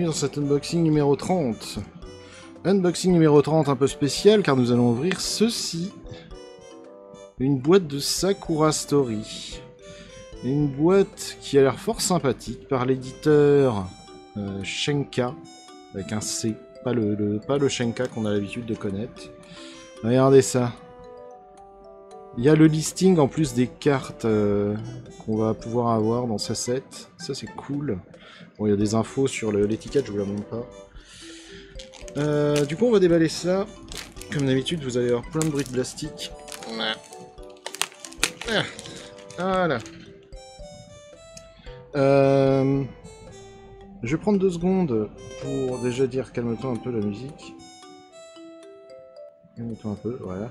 dans cet unboxing numéro 30. Unboxing numéro 30 un peu spécial car nous allons ouvrir ceci. Une boîte de Sakura Story. Une boîte qui a l'air fort sympathique par l'éditeur Shenka, avec un C, pas le Shenka qu'on a l'habitude de connaître. Regardez ça. Il y a le listing en plus des cartes qu'on va pouvoir avoir dans ce set. Ça c'est cool. Bon, il y a des infos sur l'étiquette, je vous la montre pas. Du coup, on va déballer ça. Comme d'habitude, vous allez avoir plein de bruits de plastique. Voilà. Je vais prendre 2 secondes pour déjà dire calme-toi un peu la musique. Calme-toi un peu, voilà.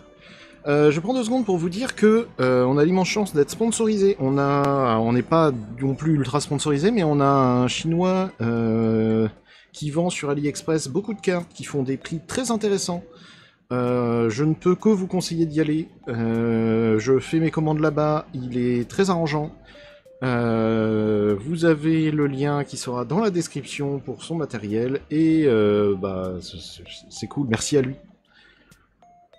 Je prends 2 secondes pour vous dire que on a l'immense chance d'être sponsorisé. On n'est pas non plus ultra sponsorisé, mais on a un chinois qui vend sur AliExpress beaucoup de cartes qui font des prix très intéressants. Je ne peux que vous conseiller d'y aller. Je fais mes commandes là-bas, il est très arrangeant. Vous avez le lien qui sera dans la description pour son matériel et c'est cool, merci à lui.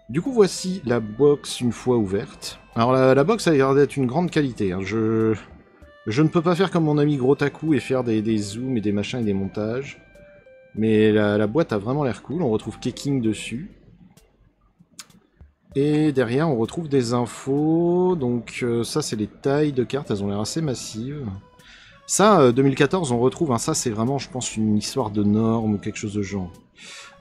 Du coup, voici la box une fois ouverte. Alors la box a l'air d'être une grande qualité. Hein. Je ne peux pas faire comme mon ami Grotaku et faire des zooms et des machins et des montages. Mais la boîte a vraiment l'air cool. On retrouve Keking dessus. Et derrière, on retrouve des infos. Donc ça, c'est les tailles de cartes. Elles ont l'air assez massives. Ça, 2014, on retrouve. Hein, ça, c'est vraiment, je pense, une histoire de normes ou quelque chose de genre.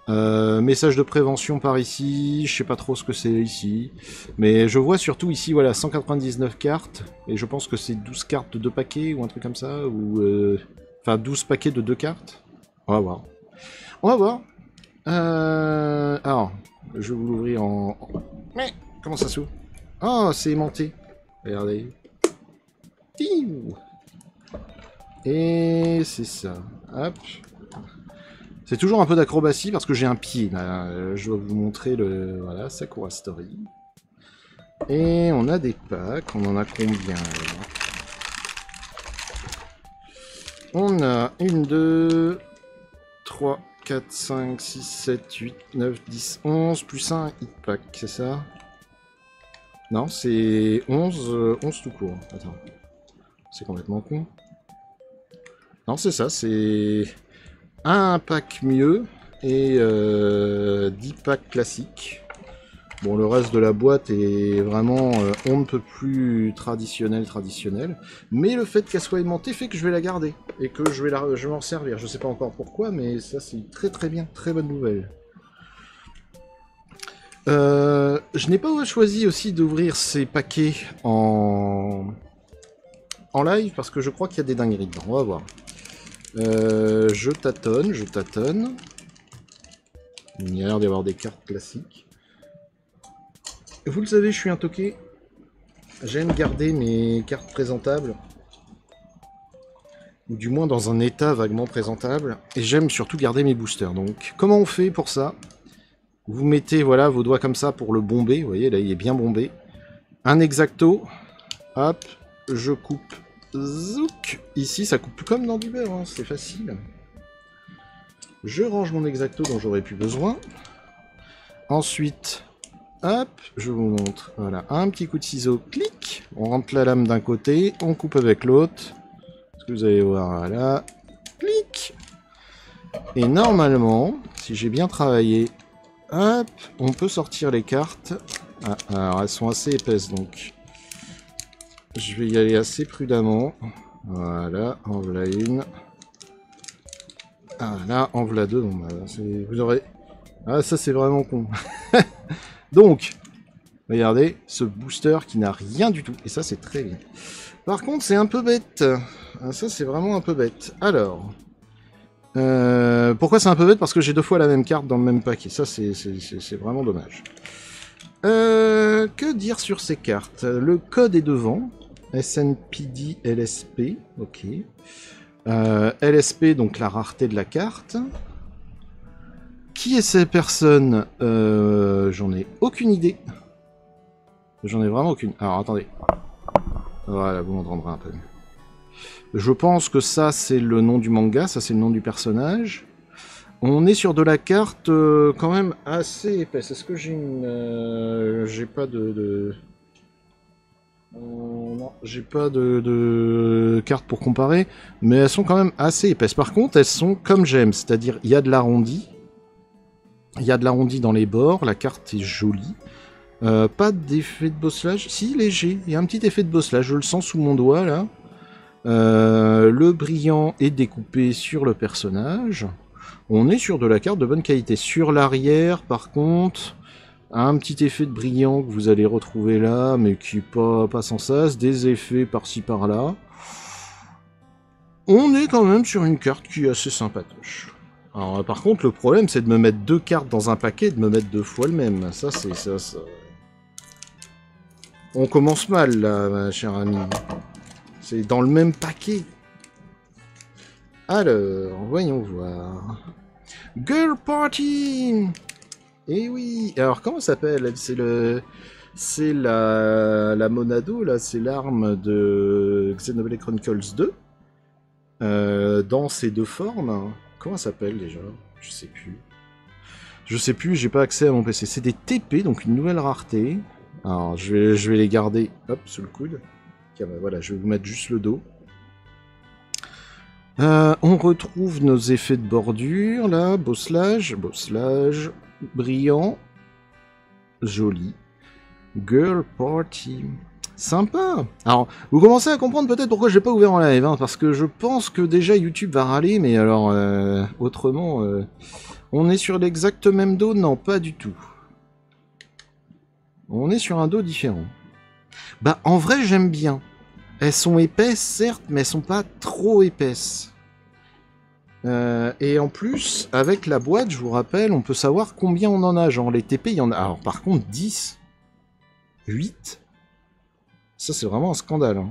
Message de prévention par ici, je sais pas trop ce que c'est ici, mais je vois surtout ici, voilà, 199 cartes, et je pense que c'est 12 cartes de 2 paquets, ou un truc comme ça, ou... Enfin, 12 paquets de 2 cartes. On va voir. On va voir. Alors, je vais vous l'ouvrir en... Mais, comment ça s'ouvre? Oh, c'est aimanté. Regardez. Et c'est ça. Hop. C'est toujours un peu d'acrobatie parce que j'ai un pied. Là. Je dois vous montrer le voilà, Sakura Story. Et on a des packs. On en a combien alors? On a 1, 2, 3, 4, 5, 6, 7, 8, 9, 10, 11, plus un hit pack, c'est ça? Non, c'est 11 tout court. Attends. C'est complètement con. Non, c'est ça, c'est... un pack mieux et 10 packs classiques. Bon, le reste de la boîte est vraiment on ne peut plus traditionnel. Mais le fait qu'elle soit aimantée fait que je vais la garder et que je vais m'en servir. Je sais pas encore pourquoi, mais ça c'est très bien, très bonne nouvelle. Je n'ai pas choisi aussi d'ouvrir ces paquets en live parce que je crois qu'il y a des dingueries dedans. On va voir. Je tâtonne. Il y a l'air d'y avoir des cartes classiques. Vous le savez, je suis un toqué. J'aime garder mes cartes présentables. Ou du moins dans un état vaguement présentable. Et j'aime surtout garder mes boosters. Donc, comment on fait pour ça? Vous mettez voilà, vos doigts comme ça pour le bomber. Vous voyez, là, il est bien bombé. Un exacto. Hop, je coupe. Zouk. Ici, ça coupe comme dans du beurre, hein, c'est facile. Je range mon exacto dont j'aurais plus besoin. Ensuite, hop, je vous montre. Voilà, un petit coup de ciseau, clic. On rentre la lame d'un côté, on coupe avec l'autre. Ce que vous allez voir, voilà. Clic. Et normalement, si j'ai bien travaillé, hop, on peut sortir les cartes. Ah, alors, elles sont assez épaisses, donc... je vais y aller assez prudemment. Voilà, en voilà une. Ah là, en voilà deux. Bon, bah, vous aurez... ah, ça c'est vraiment con. Donc, regardez, ce booster qui n'a rien du tout. Et ça, c'est très bien. Par contre, c'est un peu bête. Ça, c'est vraiment un peu bête. Alors... pourquoi c'est un peu bête? Parce que j'ai 2 fois la même carte dans le même paquet. Ça, c'est vraiment dommage. Que dire sur ces cartes? Le code est devant. SNPD LSP, ok. LSP, donc la rareté de la carte. Qui est cette personne? J'en ai aucune idée. J'en ai vraiment aucune. Alors attendez. Voilà, vous m'entendrez un peu. Je pense que ça, c'est le nom du manga, ça, c'est le nom du personnage. On est sur de la carte quand même assez épaisse. Est-ce que j'ai une... j'ai pas non, j'ai pas de carte pour comparer, mais elles sont quand même assez épaisses. Par contre, elles sont comme j'aime, c'est-à-dire il y a de l'arrondi. Il y a de l'arrondi dans les bords, la carte est jolie. Pas d'effet de bosselage. Si, léger. Il y a un petit effet de bosselage. Je le sens sous mon doigt, là. Le brillant est découpé sur le personnage. On est sur de la carte de bonne qualité. Sur l'arrière, par contre, un petit effet de brillant que vous allez retrouver là, mais qui est pas sans sas. Des effets par-ci, par-là. On est quand même sur une carte qui est assez sympatoche. Alors, par contre, le problème, c'est de me mettre deux cartes dans un paquet et de me mettre deux fois le même. Ça, c'est ça. On commence mal, là, ma chère amie. C'est dans le même paquet. Alors, voyons voir. Girl Party! Eh oui! Alors, comment ça s'appelle? C'est la Monado, là. C'est l'arme de Xenoblade Chronicles 2. Dans ces deux formes. Comment ça s'appelle, déjà? Je sais plus. Je sais plus, j'ai pas accès à mon PC. C'est des TP, donc une nouvelle rareté. Alors, je vais les garder, hop, sous le coude. Okay, bah, voilà, je vais vous mettre juste le dos. On retrouve nos effets de bordure, là. Bosselage, brillant, joli. Girl Party. Sympa. Alors, vous commencez à comprendre peut-être pourquoi j'ai pas ouvert en live, hein, parce que je pense que déjà YouTube va râler, mais alors, autrement, on est sur l'exact même dos? Non, pas du tout. On est sur un dos différent. Bah, en vrai, j'aime bien. Elles sont épaisses, certes, mais elles sont pas trop épaisses. Et en plus, avec la boîte, je vous rappelle, on peut savoir combien on en a. Genre, les TP, il y en a... Alors, par contre, 10 8 ça, c'est vraiment un scandale. Hein.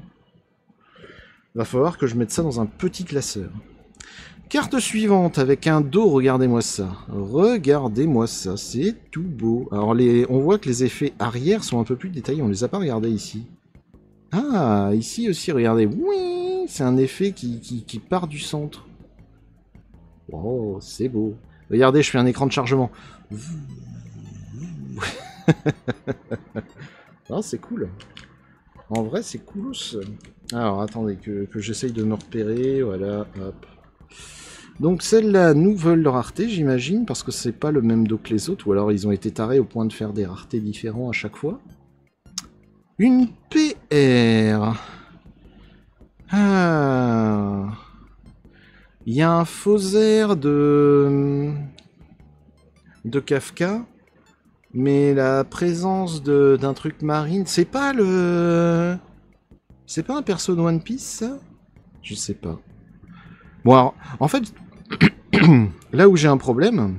Va falloir que je mette ça dans un petit classeur. Carte suivante, avec un dos, regardez-moi ça. Regardez-moi ça, c'est tout beau. Alors, on voit que les effets arrière sont un peu plus détaillés, on les a pas regardés ici. Ah, ici aussi, regardez. Oui, c'est un effet qui part du centre. Oh, c'est beau. Regardez, je fais un écran de chargement. Ah, c'est cool. En vrai, c'est coolous. Alors, attendez, que j'essaye de me repérer. Voilà, hop. Donc, celle-là, nouvelle rareté, j'imagine, parce que c'est pas le même dos que les autres, ou alors ils ont été tarés au point de faire des raretés différents à chaque fois. Une PR. Ah. Il y a un faux air de Kafka, mais la présence d'un truc marine, c'est pas un perso de One Piece, ça? Je sais pas. Bon, alors, en fait, là où j'ai un problème,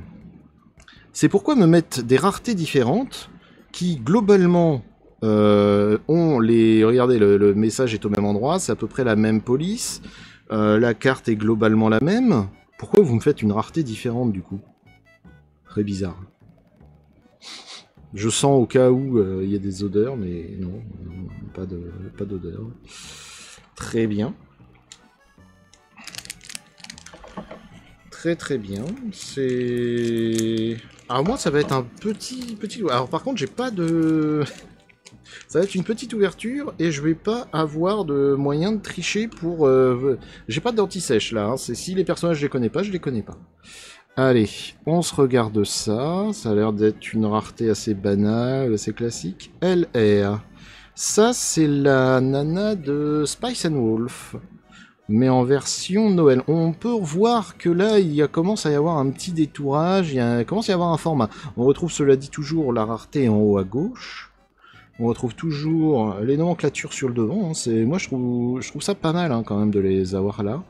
c'est pourquoi me mettre des raretés différentes qui, globalement, ont les... Regardez, le message est au même endroit, c'est à peu près la même police, la carte est globalement la même. Pourquoi vous me faites une rareté différente, du coup? Très bizarre. Je sens au cas où il y a des odeurs, mais non, pas d'odeur. Très bien. Très très bien. C'est... Alors moi, ça va être un petit... Alors par contre, j'ai pas de... Ça va être une petite ouverture et je vais pas avoir de moyen de tricher pour... J'ai pas d'anti-sèche là. Hein. C'est si les personnages je les connais pas, je les connais pas. Allez, on se regarde ça. Ça a l'air d'être une rareté assez banale, assez classique. LR. Ça, c'est la nana de Spice and Wolf. Mais en version Noël. On peut voir que là, commence à y avoir un petit détourage. Il commence à y avoir un format. On retrouve, cela dit, toujours la rareté en haut à gauche. On retrouve toujours les nomenclatures sur le devant. Hein. Moi, je trouve ça pas mal hein, quand même de les avoir là.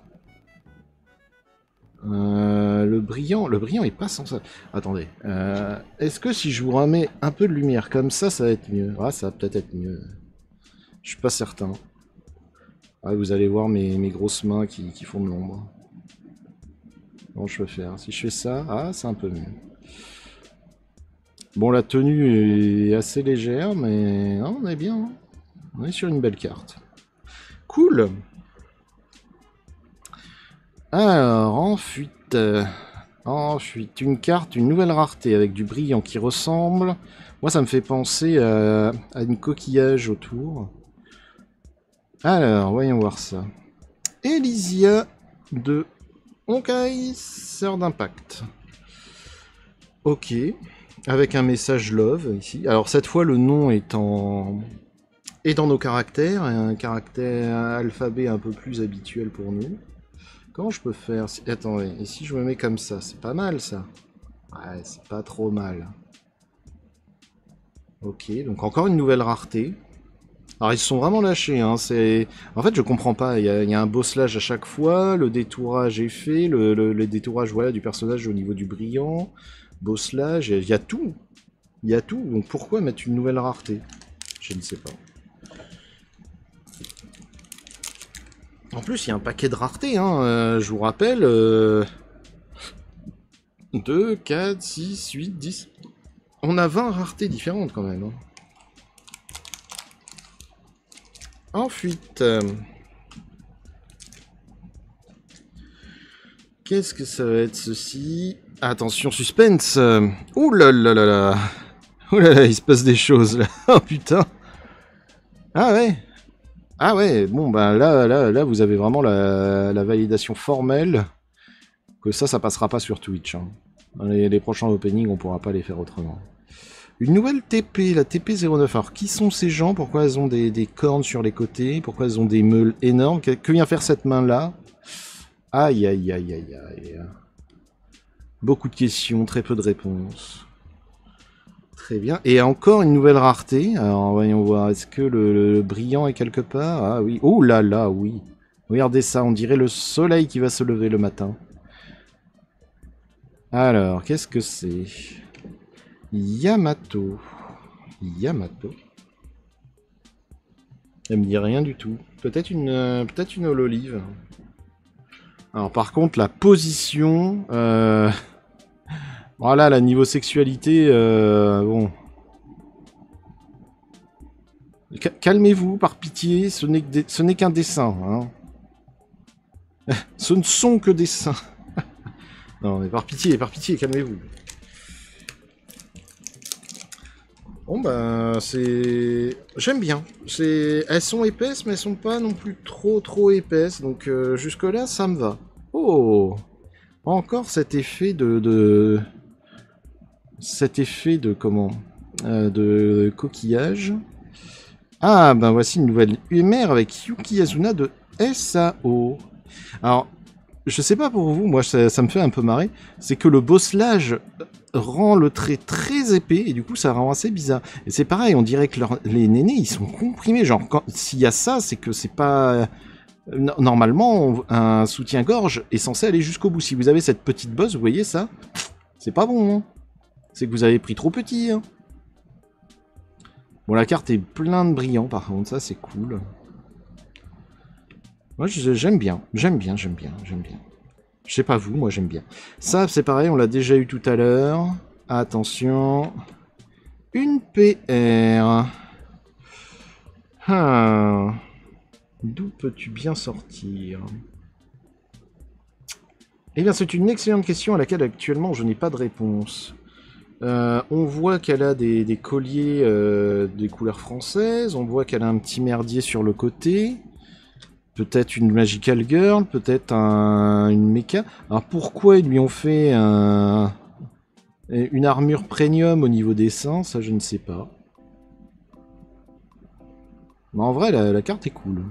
Le brillant est pas sans ça. Attendez. Est-ce que si je vous remets un peu de lumière comme ça va être mieux? Ah, ça va peut-être être mieux. Je suis pas certain. Ah, vous allez voir mes grosses mains qui font de l'ombre. Comment je peux faire? Si je fais ça, ah, c'est un peu mieux. Bon, la tenue est assez légère, mais non, on est bien. Hein. On est sur une belle carte. Cool. Alors, en fuite. En fuite. Une carte, une nouvelle rareté avec du brillant qui ressemble. Moi, ça me fait penser à une coquillage autour. Alors, voyons voir ça. Elysia de Honkai, sœur d'impact. Ok. Avec un message love ici. Alors, cette fois, le nom est dans nos caractères. Un caractère alphabet un peu plus habituel pour nous. Comment je peux faire? Attendez, et si je me mets comme ça? C'est pas mal, ça. Ouais, c'est pas trop mal. Ok, donc encore une nouvelle rareté. Alors ils se sont vraiment lâchés, hein. En fait, je comprends pas. Il y a un bosselage à chaque fois, le détourage est fait, le détourage voilà, du personnage au niveau du brillant, bosselage, il y a tout. Il y a tout, donc pourquoi mettre une nouvelle rareté? Je ne sais pas. En plus, il y a un paquet de raretés, hein. Je vous rappelle. 2, 4, 6, 8, 10. On a 20 raretés différentes quand même. Hein. En fuite. Qu'est-ce que ça va être ceci? Attention, suspense. Ouh là là là là. Ouh là là, il se passe des choses là. Oh putain. Ah ouais. Ah ouais, bon bah là, vous avez vraiment la validation formelle que ça passera pas sur Twitch. Hein. Les prochains openings, on pourra pas les faire autrement. Une nouvelle TP, la TP09. Alors, qui sont ces gens? Pourquoi elles ont des cornes sur les côtés? Pourquoi elles ont des meules énormes? Que vient faire cette main-là? Aïe, aïe, aïe, aïe, aïe. Beaucoup de questions, très peu de réponses. Très bien. Et encore une nouvelle rareté. Alors, voyons voir. Est-ce que le brillant est quelque part? Ah oui. Oh là là, oui. Regardez ça, on dirait le soleil qui va se lever le matin. Alors, qu'est-ce que c'est? Yamato. Yamato. Elle me dit rien du tout. Peut-être une hololive. Alors par contre, la position... Voilà, la niveau sexualité... Bon... Calmez-vous, par pitié, ce n'est qu'un dessin. Hein. Ce ne sont que des seins. Non, mais par pitié, calmez-vous. Bon ben, c'est... J'aime bien. Elles sont épaisses, mais elles sont pas non plus trop épaisses. Donc jusque-là, ça me va. Oh! Encore cet effet de... Cet effet de... Comment? De coquillage. Ah, ben voici une nouvelle UMR avec Yuki Azuna de SAO. Alors, je sais pas pour vous, moi ça me fait un peu marrer, c'est que le bosselage rend le trait très épais et du coup ça rend assez bizarre. Et c'est pareil, on dirait que les nénés ils sont comprimés, genre s'il y a ça, c'est que c'est pas... Normalement, un soutien-gorge est censé aller jusqu'au bout. Si vous avez cette petite bosse, vous voyez ça? C'est pas bon, hein. C'est que vous avez pris trop petit, hein. Bon, la carte est plein de brillants, par contre, ça c'est cool. Moi j'aime bien. Je sais pas vous, moi j'aime bien. Ça c'est pareil, on l'a déjà eu tout à l'heure. Attention. Une PR. Ah. D'où peux-tu bien sortir? Eh bien c'est une excellente question à laquelle actuellement je n'ai pas de réponse. On voit qu'elle a des colliers des couleurs françaises, on voit qu'elle a un petit merdier sur le côté, peut-être une Magical Girl, peut-être une mecha. Alors pourquoi ils lui ont fait une armure premium au niveau des seins, ça je ne sais pas. Mais en vrai la carte est cool.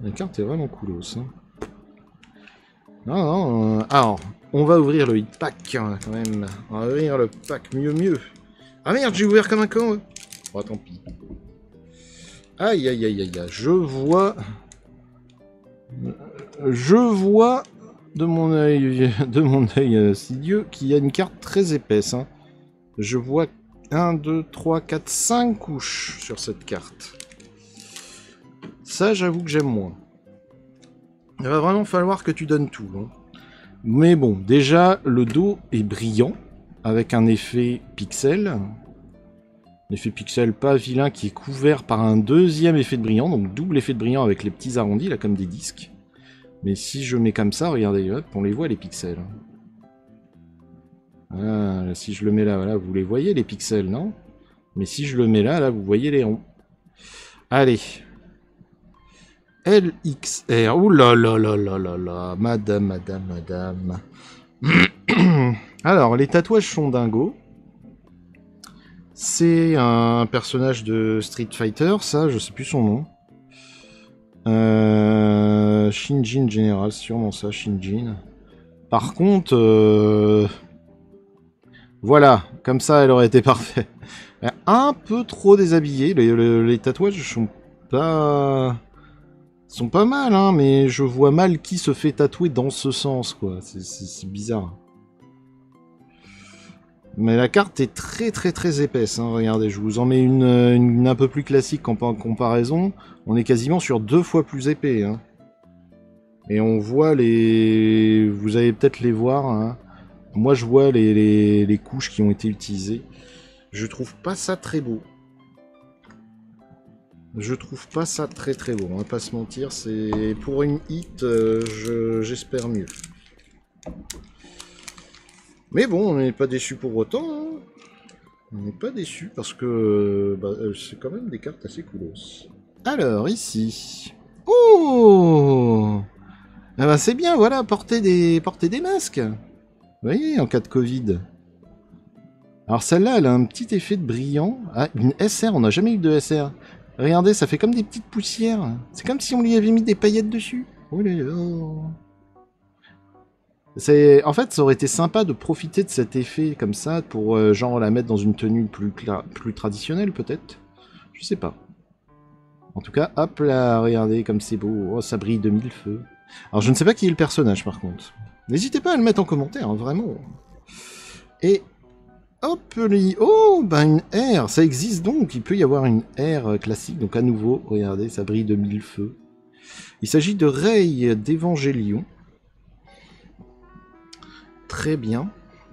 La carte est vraiment coolos. Hein. Non, alors... On va ouvrir le hit pack quand même. On va ouvrir le pack mieux. Ah merde, j'ai ouvert comme un con. Oh, tant pis. Aïe, aïe, aïe, aïe, aïe. Je vois de mon œil insidieux qu'il y a une carte très épaisse. Hein. Je vois 1, 2, 3, 4, 5 couches sur cette carte. Ça, j'avoue que j'aime moins. Il va vraiment falloir que tu donnes tout. Hein. Mais bon, déjà, le dos est brillant, avec un effet pixel. Un effet pixel pas vilain qui est couvert par un deuxième effet de brillant, donc double effet de brillant avec les petits arrondis, là, comme des disques. Mais si je mets comme ça, regardez, hop, on les voit les pixels. Ah, si je le mets là, voilà, vous les voyez les pixels, non? Mais si je le mets là, là, vous voyez les ronds. Allez. LXR. Ouh là là là là là là. Madame. Alors, les tatouages sont dingos. C'est un personnage de Street Fighter, ça, je sais plus son nom. Shinjin Général, sûrement ça, Shinjin. Par contre, voilà, comme ça, elle aurait été parfaite. Un peu trop déshabillée, les tatouages sont pas mal, hein, mais je vois mal qui se fait tatouer dans ce sens, quoi. C'est bizarre. Mais la carte est très épaisse, hein. Regardez, je vous en mets une un peu plus classique en comparaison. On est quasiment sur 2 fois plus épais, hein. Et on voit les... Vous allez peut-être les voir, hein. Moi je vois les couches qui ont été utilisées. Je trouve pas ça très beau. Je trouve pas ça très beau, on va pas se mentir. C'est pour une hit, j'espère mieux. Mais bon, on n'est pas déçu pour autant. Hein. On n'est pas déçu parce que c'est quand même des cartes assez coolos. Alors, ici. Oh, ah bah c'est bien, voilà, porter des masques. Vous voyez, en cas de Covid. Alors celle-là, elle a un petit effet de brillant. Ah, une SR, on n'a jamais eu de SR. Regardez, ça fait comme des petites poussières. C'est comme si on lui avait mis des paillettes dessus. Oh là là. En fait, ça aurait été sympa de profiter de cet effet comme ça pour genre la mettre dans une tenue plus traditionnelle peut-être. Je sais pas. En tout cas, hop là, regardez comme c'est beau. Oh, ça brille de mille feux. Alors je ne sais pas qui est le personnage par contre. N'hésitez pas à le mettre en commentaire, hein, vraiment. Et hop là. Oh, bah une R, ça existe donc. Il peut y avoir une R classique. Donc à nouveau, regardez, ça brille de mille feux. Il s'agit de Rey d'Evangelion. Très bien.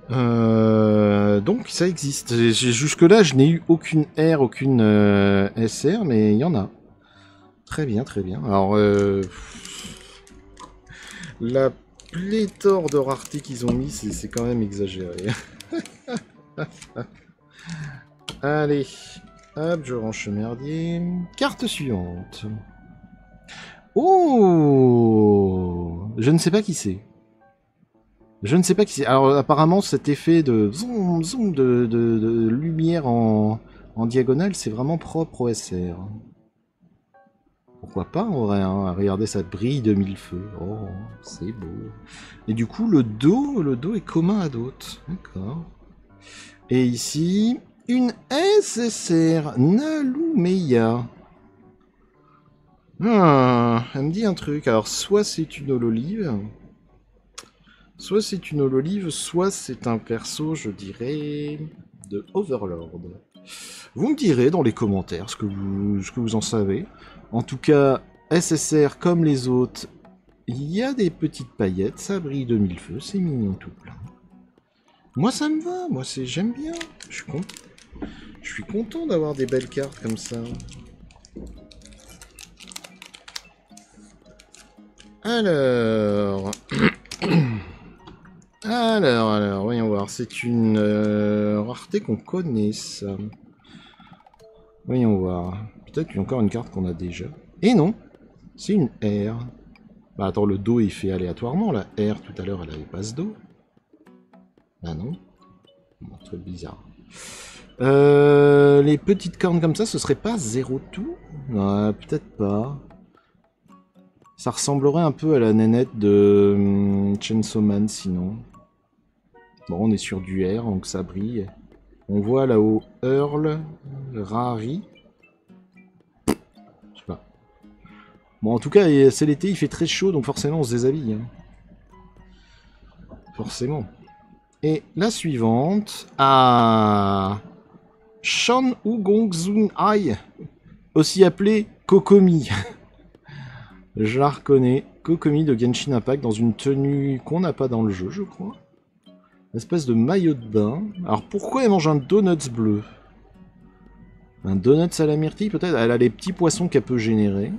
Donc ça existe. Jusque-là, je n'ai eu aucune R, aucune SR, mais il y en a. Très bien. Alors, la pléthore de rareté qu'ils ont mis, c'est quand même exagéré. Allez, hop, je range ce merdier. Carte suivante. Oh, je ne sais pas qui c'est. Je ne sais pas qui c'est. Alors apparemment cet effet de zoom de lumière en diagonale, c'est vraiment propre au SR. Pourquoi pas en vrai, hein. Regardez, ça brille de mille feux. Oh, c'est beau. Et du coup le dos est commun à d'autres. D'accord. Et ici, une SSR Nalumeya. Elle me dit un truc. Alors soit c'est une hololive. Soit c'est une hololive, soit c'est un perso, je dirais, de Overlord. Vous me direz dans les commentaires ce que vous en savez. En tout cas, SSR comme les autres, il y a des petites paillettes, ça brille de mille feux, c'est mignon tout plein. Moi ça me va, moi j'aime bien. Je suis content d'avoir des belles cartes comme ça. Alors... Alors, voyons voir. C'est une rareté qu'on connaît, ça. Voyons voir. Peut-être qu'il y a encore une carte qu'on a déjà. Et non, c'est une R. Bah attends, le dos est fait aléatoirement. La R, tout à l'heure, elle avait pas ce dos. Ah non. Bon, très bizarre. Les petites cornes comme ça, ce serait pas zéro tout? Ouais, peut-être pas. Ça ressemblerait un peu à la nénette de Chainsaw Man, sinon. Bon, on est sur du R, donc ça brille. On voit là-haut Earl, Rari. Je sais pas. Bon, en tout cas, c'est l'été, il fait très chaud, donc forcément, on se déshabille. Hein. Forcément. Et la suivante... Ah... Shan Ugongzun Ai, aussi appelé Kokomi. Je la reconnais. Kokomi de Genshin Impact dans une tenue qu'on n'a pas dans le jeu, je crois. Une espèce de maillot de bain. Alors pourquoi elle mange un donuts bleu? Un donuts à la myrtille peut-être? Elle a les petits poissons qu'elle peut générer.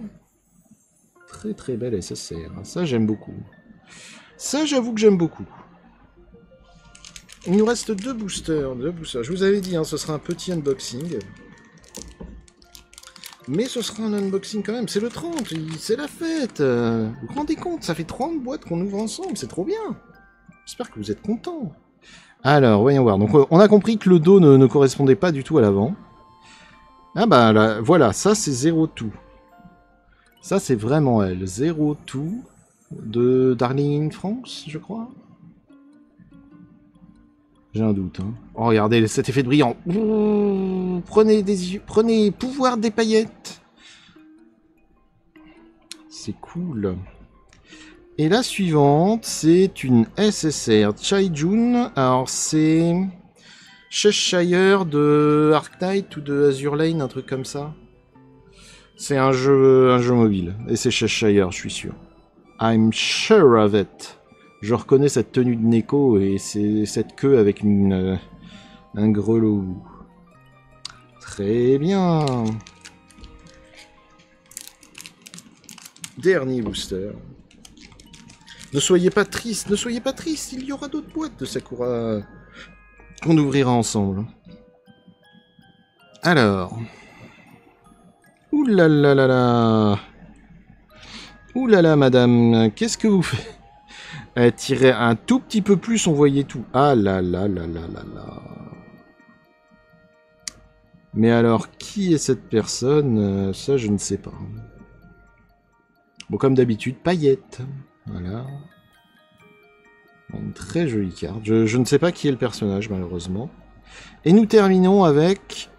Très très belle SSR. Ça, j'aime beaucoup. Ça, j'avoue que j'aime beaucoup. Il nous reste deux boosters. Je vous avais dit, hein, ce sera un petit unboxing. Mais ce sera un unboxing quand même. C'est le 30, c'est la fête. Vous vous rendez compte, ça fait 30 boîtes qu'on ouvre ensemble. C'est trop bien. J'espère que vous êtes contents. Alors, voyons voir. Donc, on a compris que le dos ne correspondait pas du tout à l'avant. Ah bah, là, voilà, ça c'est Zero Two. Ça, c'est vraiment elle. Zero Two de Darling in France, je crois. J'ai un doute. Hein. Oh, regardez cet effet de brillant. Ouh, prenez pouvoir des paillettes. C'est cool. Et la suivante, c'est une SSR Chaijun. Alors, c'est Cheshire de Arc Knight ou de Azur Lane, un truc comme ça. C'est un jeu mobile. Et c'est Cheshire, je suis sûr. I'm sure of it. Je reconnais cette tenue de Neko et c'est cette queue avec un grelot. Très bien. Dernier booster. Ne soyez pas triste, il y aura d'autres boîtes de Sakura qu'on ouvrira ensemble. Alors. Ouh là là là là. Ouh là là, madame, qu'est-ce que vous faites? Tirez un tout petit peu plus, on voyait tout. Ah là là là là là là. Mais alors, qui est cette personne? Ça, je ne sais pas. Bon, comme d'habitude, paillettes. Voilà. Une très jolie carte. Je ne sais pas qui est le personnage, malheureusement. Et nous terminons avec...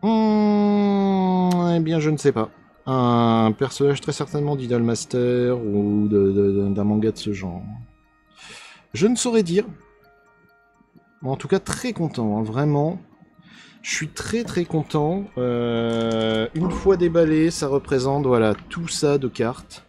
eh bien, je ne sais pas. Un personnage très certainement d'Idolmaster ou d'un manga de ce genre. Je ne saurais dire. En tout cas, très content, hein, vraiment. Je suis très très content. Une fois déballé, ça représente voilà, tout ça de cartes.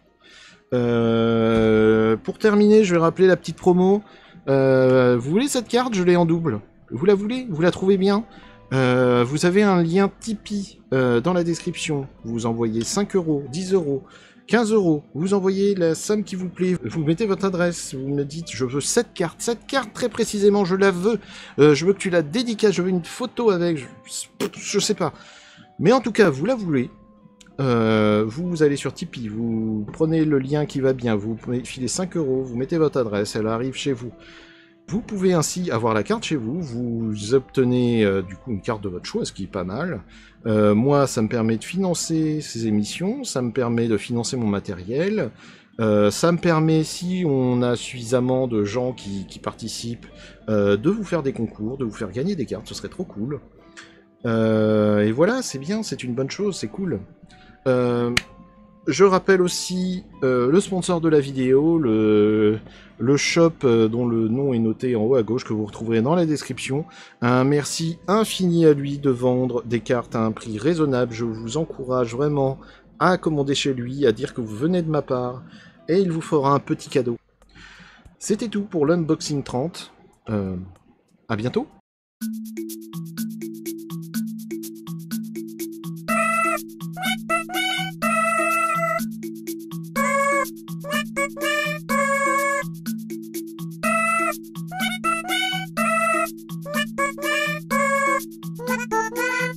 Pour terminer, je vais rappeler la petite promo. Vous voulez cette carte? Je l'ai en double. Vous la voulez? Vous la trouvez bien? Vous avez un lien Tipeee dans la description. Vous envoyez 5 €, 10 €, 15 €. Vous envoyez la somme qui vous plaît. Vous mettez votre adresse. Vous me dites, je veux cette carte. Cette carte, très précisément, je la veux. Je veux que tu la dédicaces. Je veux une photo avec. Je sais pas. Mais en tout cas, vous la voulez. Vous allez sur Tipeee. Vous prenez le lien qui va bien. Vous filez 5 €. Vous mettez votre adresse. Elle arrive chez vous. Vous pouvez ainsi avoir la carte chez vous, vous obtenez du coup une carte de votre choix, ce qui est pas mal. Moi, ça me permet de financer ces émissions, ça me permet de financer mon matériel, ça me permet, si on a suffisamment de gens qui participent, de vous faire des concours, de vous faire gagner des cartes, ce serait trop cool. Et voilà, c'est bien, c'est une bonne chose, c'est cool. Je rappelle aussi le sponsor de la vidéo, le shop dont le nom est noté en haut à gauche, que vous retrouverez dans la description. Un merci infini à lui de vendre des cartes à un prix raisonnable. Je vous encourage vraiment à commander chez lui, à dire que vous venez de ma part, et il vous fera un petit cadeau. C'était tout pour l'unboxing 30. À bientôt. Bye.